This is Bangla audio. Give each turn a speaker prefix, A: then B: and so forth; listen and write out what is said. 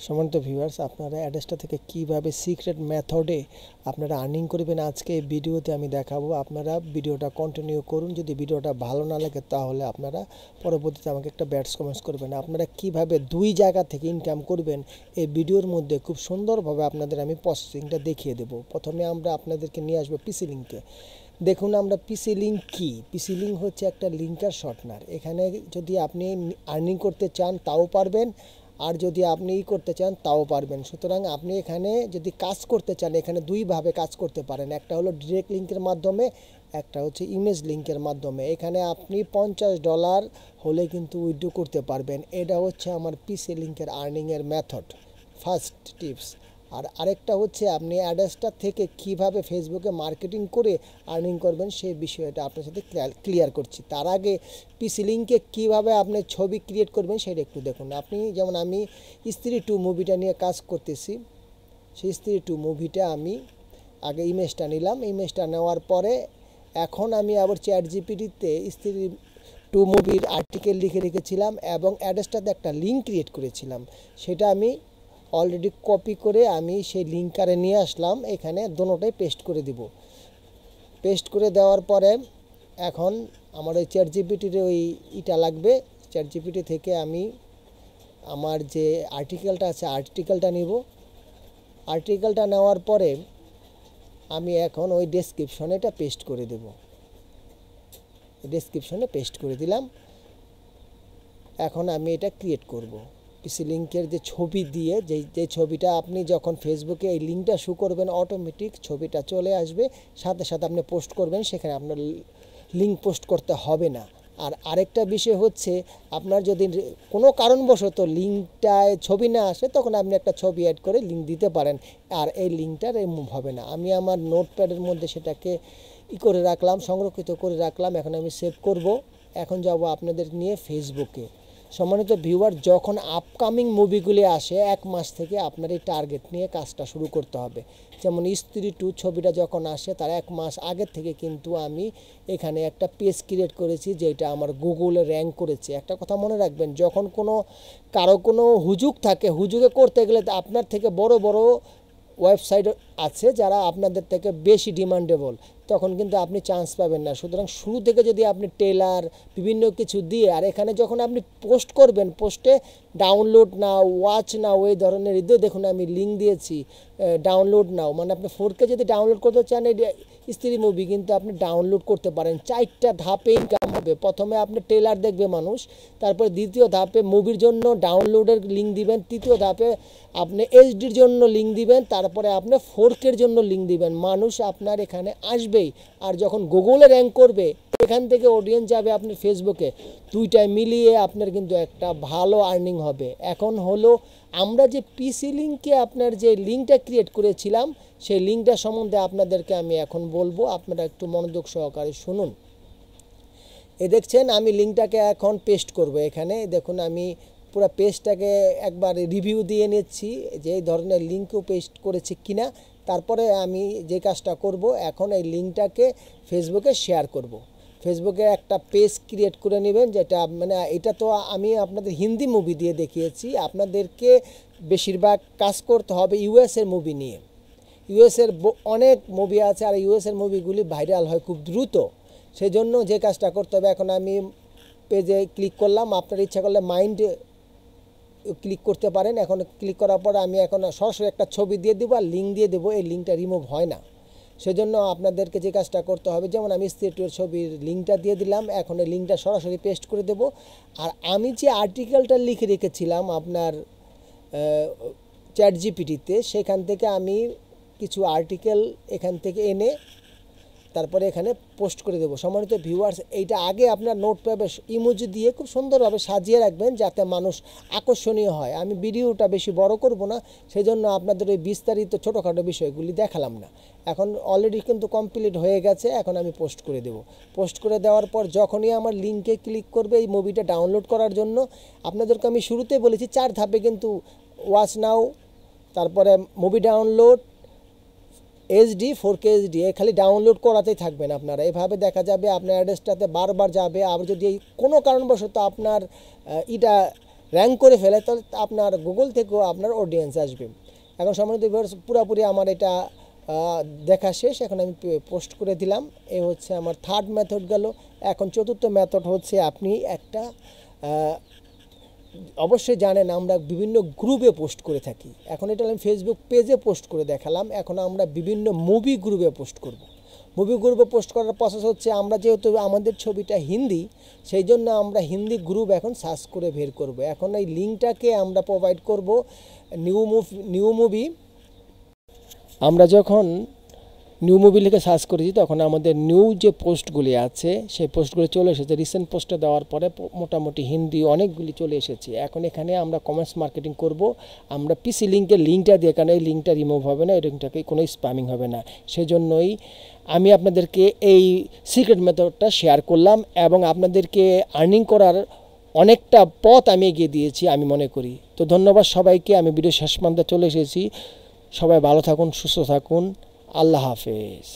A: সম্মানিত ভিউয়ার্স, আপনারা অ্যাড্রেসটা থেকে কিভাবে সিক্রেট মেথডে আপনারা আর্নিং করবেন আজকে এই ভিডিওতে আমি দেখাবো। আপনারা ভিডিওটা কন্টিনিউ করুন। যদি ভিডিওটা ভালো না লাগে তাহলে আপনারা পরবর্তীতে আমাকে একটা ব্যাডস কমেন্টস করবেন। আপনারা কিভাবে দুই জায়গা থেকে ইনকাম করবেন এই ভিডিওর মধ্যে খুব সুন্দরভাবে আপনাদের আমি প্রসেসিংটা দেখিয়ে দেবো। প্রথমে আমরা আপনাদেরকে নিয়ে আসবো পিসি লিঙ্কে। দেখুন আমরা পিসি লিঙ্ক কি, পিসি লিঙ্ক হচ্ছে একটা লিঙ্কার শর্টনার। এখানে যদি আপনি আর্নিং করতে চান তাও পারবেন, আর যদি আপনি করতে চান তাও পারবেন। সুতরাং আপনি এখানে যদি কাজ করতে চান এখানে দুইভাবে কাজ করতে পারেন। একটা হলো ডিরেক্ট লিঙ্কের মাধ্যমে, একটা হচ্ছে ইমেজ লিঙ্কের মাধ্যমে। এখানে আপনি $50 হলে কিন্তু উইথড্র করতে পারবেন। এটা হচ্ছে আমার পিসি লিঙ্কের আর্নিংয়ের মেথড, ফার্স্ট টিপস। আর আরেকটা হচ্ছে আপনি অ্যাড্রেসটা থেকে কিভাবে ফেসবুকে মার্কেটিং করে আর্নিং করবেন সেই বিষয়টা আপনার সাথে ক্লিয়ার করছি। তার আগে পিসি লিঙ্কে কীভাবে আপনি ছবি ক্রিয়েট করবেন সেটা একটু দেখুন। আপনি যেমন আমি স্ত্রী 2 মুভিটা নিয়ে কাজ করতেছি, সেই স্ত্রী 2 মুভিটা আমি আগে ইমেজটা নিলাম। ইমেজটা নেওয়ার পরে এখন আমি আবার চ্যাট জিপিটিতে স্ত্রী 2 মুভির আর্টিকেল লিখে রেখেছিলাম এবং অ্যাড্রেসটাতে একটা লিঙ্ক ক্রিয়েট করেছিলাম। সেটা আমি অলরেডি কপি করে আমি সেই লিঙ্কারে নিয়ে আসলাম। এখানে দোনোটাই পেস্ট করে দিব। পেস্ট করে দেওয়ার পরে এখন আমার ওই চ্যাট জিপিটির ওই ইটা লাগবে। চ্যাট জিপিটি থেকে আমি আমার যে আর্টিকেলটা আছে আর্টিকেলটা নিব। আর্টিকেলটা নেওয়ার পরে আমি এখন ওই ডেসক্রিপশনে এটা পেস্ট করে দেব। ডেসক্রিপশনে পেস্ট করে দিলাম। এখন আমি এটা ক্রিয়েট করব। পিসি লিঙ্কের যে ছবি দিয়ে যে ছবিটা আপনি যখন ফেসবুকে এই লিঙ্কটা শো করবেন অটোমেটিক ছবিটা চলে আসবে, সাথে সাথে আপনি পোস্ট করবেন, সেখানে আপনার লিঙ্ক পোস্ট করতে হবে না। আর আরেকটা বিষয় হচ্ছে আপনার যদি কোনো কারণবশত লিঙ্কটায় ছবি না আসে তখন আপনি একটা ছবি অ্যাড করে লিঙ্ক দিতে পারেন, আর এই লিঙ্কটা রিমুভ হবে না। আমি আমার নোটপ্যাডের মধ্যে সেটাকে করে রাখলাম, সংরক্ষিত করে রাখলাম। এখন আমি সেভ করব। এখন যাব আপনাদের নিয়ে ফেসবুকে। সম্মানিত ভিউয়ার, যখন আপকামিং মুভিগুলি আসে 1 মাস থেকে আপনার এই টার্গেট নিয়ে কাজটা শুরু করতে হবে। যেমন স্ত্রী 2 ছবিটা যখন আসে তার 1 মাস আগের থেকে কিন্তু আমি এখানে একটা পেজ ক্রিয়েট করেছি যেটা আমার গুগলে র্যাঙ্ক করেছে। একটা কথা মনে রাখবেন, যখন কারো কোনো হুজুগ থাকে, হুজুগে করতে গেলে আপনার থেকে বড় বড় ওয়েবসাইট আছে যারা আপনাদের থেকে বেশি ডিমান্ডেবল, তখন কিন্তু আপনি চান্স পাবেন না। সুতরাং শুরু থেকে যদি আপনি টেলার বিভিন্ন কিছু দিয়ে, আর এখানে যখন আপনি পোস্ট করবেন পোস্টে ডাউনলোড নাও, ওয়াচ নাও, এই ধরনের দেখুন আমি লিঙ্ক দিয়েছি ডাউনলোড নাও, মানে আপনি 4K যদি ডাউনলোড করতে চান এই স্ত্রী মুভি কিন্তু আপনি ডাউনলোড করতে পারেন। 4টা ধাপে ইনকাম হবে। প্রথমে আপনি ট্রেলার দেখবে মানুষ, তারপর দ্বিতীয় ধাপে মুভির জন্য ডাউনলোডের লিঙ্ক দিবেন, তৃতীয় ধাপে আপনি এইচডির জন্য লিঙ্ক দিবেন, তারপরে আপনি 4Kর জন্য লিঙ্ক দিবেন। মানুষ আপনার এখানে আসবেই, আর যখন গুগলে র্যাঙ্ক করবে এখান থেকে অডিয়েন্স যাবে আপনার ফেসবুকে। দুইটাই মিলিয়ে আপনার কিন্তু একটা ভালো আর্নিং হবে। এখন হলো আমরা যে পিসি লিঙ্কে আপনার যে লিঙ্কটা ক্রিয়েট করেছিলাম সেই লিঙ্কটা সম্বন্ধে আপনাদেরকে আমি এখন বলবো, আপনারা একটু মনোযোগ সহকারে শুনুন। দেখছেন আমি লিঙ্কটাকে এখন পেস্ট করব। এখানে দেখুন আমি পুরো পেজটাকে একবার রিভিউ দিয়ে নিচ্ছি যে এই ধরনের লিঙ্কও পেস্ট করেছি কিনা। তারপরে আমি যে কাজটা করব, এখন এই লিঙ্কটাকে ফেসবুকে শেয়ার করব। ফেসবুকে একটা পেজ ক্রিয়েট করে নেবেন, যেটা মানে এটা তো আমি আপনাদের হিন্দি মুভি দিয়ে দেখিয়েছি, আপনাদেরকে বেশিরভাগ কাজ করতে হবে ইউএসের মুভি নিয়ে। ইউএসের অনেক মুভি আছে, আর ইউএসের মুভিগুলি ভাইরাল হয় খুব দ্রুত। সেই জন্য যে কাজটা করতে হবে, এখন আমি পেজে ক্লিক করলাম। আপনার ইচ্ছা করলে মাইন্ড ক্লিক করতে পারেন। এখন ক্লিক করার পর আমি এখন সরাসরি একটা ছবি দিয়ে দেবো আর লিঙ্ক দিয়ে দেবো, এই লিঙ্কটা রিমুভ হয় না। সেজন্য আপনাদেরকে যে কাজটা করতে হবে, যেমন আমি স্ত্রী 2 ছবির লিঙ্কটা দিয়ে দিলাম, এখন এই লিঙ্কটা সরাসরি পেস্ট করে দেব। আর আমি যে আর্টিকেলটা লিখে রেখেছিলাম আপনার চ্যাট জিপিটিতে, সেখান থেকে আমি কিছু আর্টিকেল এখান থেকে এনে তারপরে এখানে পোস্ট করে দেবো। সম্মানিত ভিউয়ার্স, এইটা আগে আপনার নোটপ্যাডে ইমোজি দিয়ে খুব সুন্দরভাবে সাজিয়ে রাখবেন যাতে মানুষ আকর্ষণীয় হয়। আমি ভিডিওটা বেশি বড় করব না, সেই জন্য আপনাদের ওই বিস্তারিত ছোটোখাটো বিষয়গুলি দেখালাম না। এখন অলরেডি কিন্তু কমপ্লিট হয়ে গেছে। এখন আমি পোস্ট করে দেব। পোস্ট করে দেওয়ার পর যখনই আমার লিঙ্কে ক্লিক করবে এই মুভিটা ডাউনলোড করার জন্য, আপনাদেরকে আমি শুরুতেই বলেছি 4 ধাপে কিন্তু ওয়াচ নাও, তারপরে movie download, HD, 4K HD, খালি ডাউনলোড করাতেই থাকবেন আপনারা। এভাবে দেখা যাবে আপনার অ্যাড্রেসটাতে বারবার যাবে। আবার যদি কোনো কারণবশত আপনার র্যাঙ্ক করে ফেলে, তাহলে আপনার গুগল থেকেও আপনার অডিয়েন্স আসবে। এখন সম্মানিত ভিউয়ার্স, পুরোপুরি আমার এটা দেখা শেষ। এখন আমি পোস্ট করে দিলাম। এই হচ্ছে আমার থার্ড মেথড গেল। এখন চতুর্থ মেথড হচ্ছে আপনি একটা অবশ্যই জানেন আমরা বিভিন্ন গ্রুপে পোস্ট করে থাকি। এখন এটা আমি ফেসবুক পেজে পোস্ট করে দেখালাম। এখন আমরা বিভিন্ন মুভি গ্রুপে পোস্ট করব। মুভি গ্রুপে পোস্ট করার প্রসেস হচ্ছে, আমরা যেহেতু আমাদের ছবিটা হিন্দি, সেই জন্য আমরা হিন্দি গ্রুপ এখন সার্চ করে বের করব। এখন এই লিঙ্কটাকে আমরা প্রোভাইড করব নিউ মুভি। আমরা যখন নিউ মুভি লিখে সার্চ করেছি তখন আমাদের নিউ যে পোস্টগুলি আছে সেই পোস্টগুলি চলে এসেছে। রিসেন্ট পোস্টে দেওয়ার পরে মোটামুটি হিন্দি অনেকগুলি চলে এসেছে। এখন এখানে আমরা কমেন্টস মার্কেটিং করব। আমরা পিসি লিঙ্কের লিঙ্কটা দিয়ে, কারণ এই লিঙ্কটা রিমুভ হবে না, এই লিঙ্কটাকে কোনো স্প্যামিং হবে না। সেজন্যই আমি আপনাদেরকে এই সিক্রেট মেথডটা শেয়ার করলাম এবং আপনাদেরকে আর্নিং করার অনেকটা পথ আমি এগিয়ে দিয়েছি আমি মনে করি। তো ধন্যবাদ সবাইকে। আমি ভিডিও শেষ পর্যন্ত চলে এসেছি। সবাই ভালো থাকুন, সুস্থ থাকুন। আল্লাহ হাফেজ।